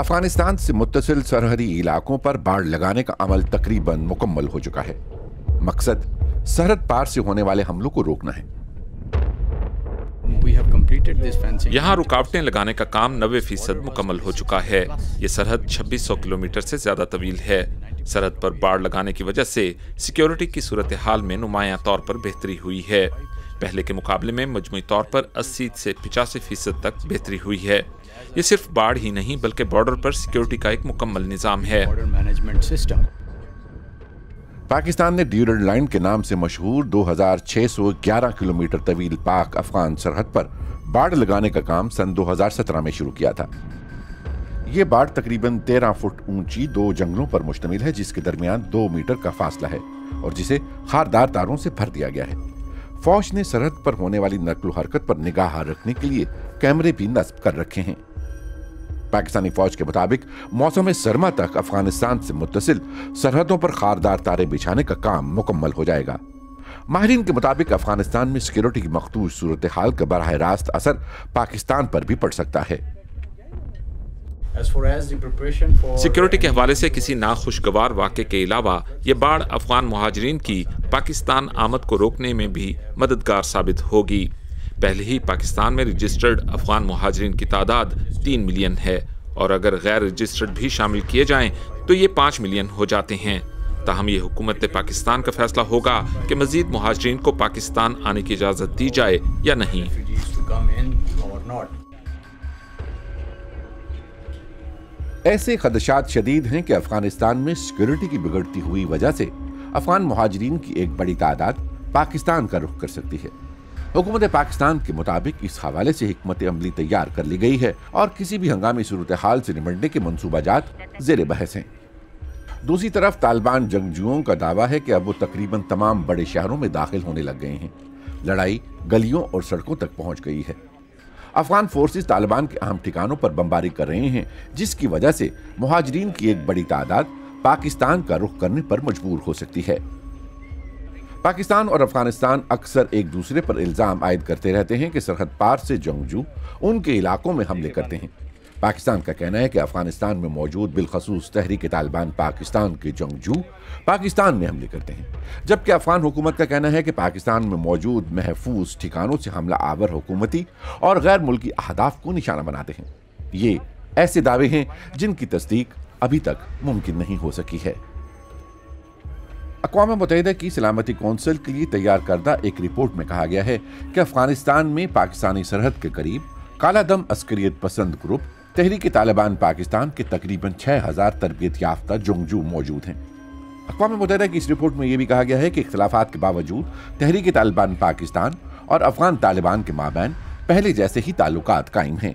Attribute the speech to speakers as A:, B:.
A: अफगानिस्तान से मुत्तसिल सरहदी इलाकों पर बाड़ लगाने का अमल तकरीबन मुकम्मल हो चुका है। मकसद सरहद पार से होने वाले हमलों को रोकना है।
B: यहाँ रुकावटें लगाने का काम 90% मुकम्मल हो चुका है। ये सरहद 2600 किलोमीटर से ज्यादा तवील है। सरहद पर बाड़ लगाने की वजह से सिक्योरिटी की सूरत हाल में नुमायां तौर पर बेहतरी हुई है। पहले के मुकाबले में मजमूई तौर पर 80 से 85% तक बेहतरी हुई है। ये सिर्फ बाढ़ ही नहीं बल्कि बॉर्डर पर सिक्योरिटी का एक मुकम्मल निजाम है।
A: पाकिस्तान ने ड्यूरल लाइन के नाम से मशहूर 2611 किलोमीटर तवील पाक अफगान सरहद पर बाड़ लगाने का काम सन 2017 में शुरू किया था। ये बाड़ तकरीबन 13 फुट ऊंची 2 जंगलों पर मुश्तमिल है, जिसके दरमियान 2 मीटर का फासला है और जिसे खारदार तारों से भर दिया गया है। फौज ने सरहद पर होने वाली नक्ल हरकत पर निगाह रखने के लिए कैमरे भी नस्ब कर रखे हैं। पाकिस्तानी फौज के मुताबिक मौसम सरमा तक अफगानिस्तान से मुत्तसिल सरहदों पर खारदार तारे बिछाने का काम मुकम्मल हो जाएगा। माहिरीन के मुताबिक अफगानिस्तान में सिक्योरिटी की मखदूश सूरत हाल का बराह रास्त असर पाकिस्तान पर भी पड़ सकता है।
B: सिक्योरिटी के हवाले से किसी नाखुशगवार वाक़े के अलावा ये बाढ़ अफगान मुहाजिरीन की पाकिस्तान आमद को रोकने में भी मददगार साबित होगी। पहले ही पाकिस्तान में रजिस्टर्ड अफगान मुहाजिरीन की तादाद 3 मिलियन है और अगर गैर रजिस्टर्ड भी शामिल किए जाएं तो ये 5 मिलियन हो जाते हैं। ताहम ये हुकूमत पाकिस्तान का फैसला होगा कि मजीद मुहाजिरीन को पाकिस्तान आने की इजाज़त दी जाए या नहीं।
A: ऐसे खदशात शदीद हैं कि अफगानिस्तान में सिक्योरिटी की बिगड़ती हुई वजह से अफगान मुहाजिरीन की एक बड़ी तादाद पाकिस्तान का रुख कर सकती है। हुकूमत पाकिस्तान के मुताबिक इस हवाले से हिकमत अमली तैयार कर ली गई है और किसी भी हंगामी सूरत हाल से निपटने के मंसूबाजात ज़ेर बहस हैं। दूसरी तरफ तालिबान जंगजुओं का दावा है कि अब वो तकरीबन तमाम बड़े शहरों में दाखिल होने लग गए हैं। लड़ाई गलियों और सड़कों तक पहुंच गई है। अफगान फोर्सेस तालिबान के अहम ठिकानों पर बमबारी कर रहे हैं, जिसकी वजह से मुहाजिरीन की एक बड़ी तादाद पाकिस्तान का रुख करने पर मजबूर हो सकती है। पाकिस्तान और अफगानिस्तान अक्सर एक दूसरे पर इल्जाम आयद करते रहते हैं कि सरहद पार से जंगजू उनके इलाकों में हमले करते हैं। पाकिस्तान का कहना है कि अफगानिस्तान में मौजूद बिलखसूस तहरीक तालिबान पाकिस्तान के जंगजू पाकिस्तान में हमले करते हैं, जबकि अफगान हुकूमत का कहना है कि पाकिस्तान में मौजूद महफूज ठिकानों से हमला आवर हुकूमती और गैर मुल्की अहदाफ को निशाना बनाते हैं। ये ऐसे दावे हैं जिनकी तस्दीक अभी तक मुमकिन नहीं हो सकी है। अक़वाम मुत्तहिदा की सलामती कौंसिल के लिए तैयार करदा एक रिपोर्ट में कहा गया है कि अफगानिस्तान में पाकिस्तानी सरहद के करीब काला दम अस्करियत पसंद ग्रुप तहरीक तालिबान पाकिस्तान के तकरीबन 6000 तरबियत याफ्ता जंगजू मौजूद हैं। अक़वाम मुत्तहिदा की इस रिपोर्ट में यह भी कहा गया है कि इख्तिलाफात के बावजूद तहरीक तालिबान पाकिस्तान और अफगान तालिबान के माबैन पहले जैसे ही ताल्लुकात कायम हैं।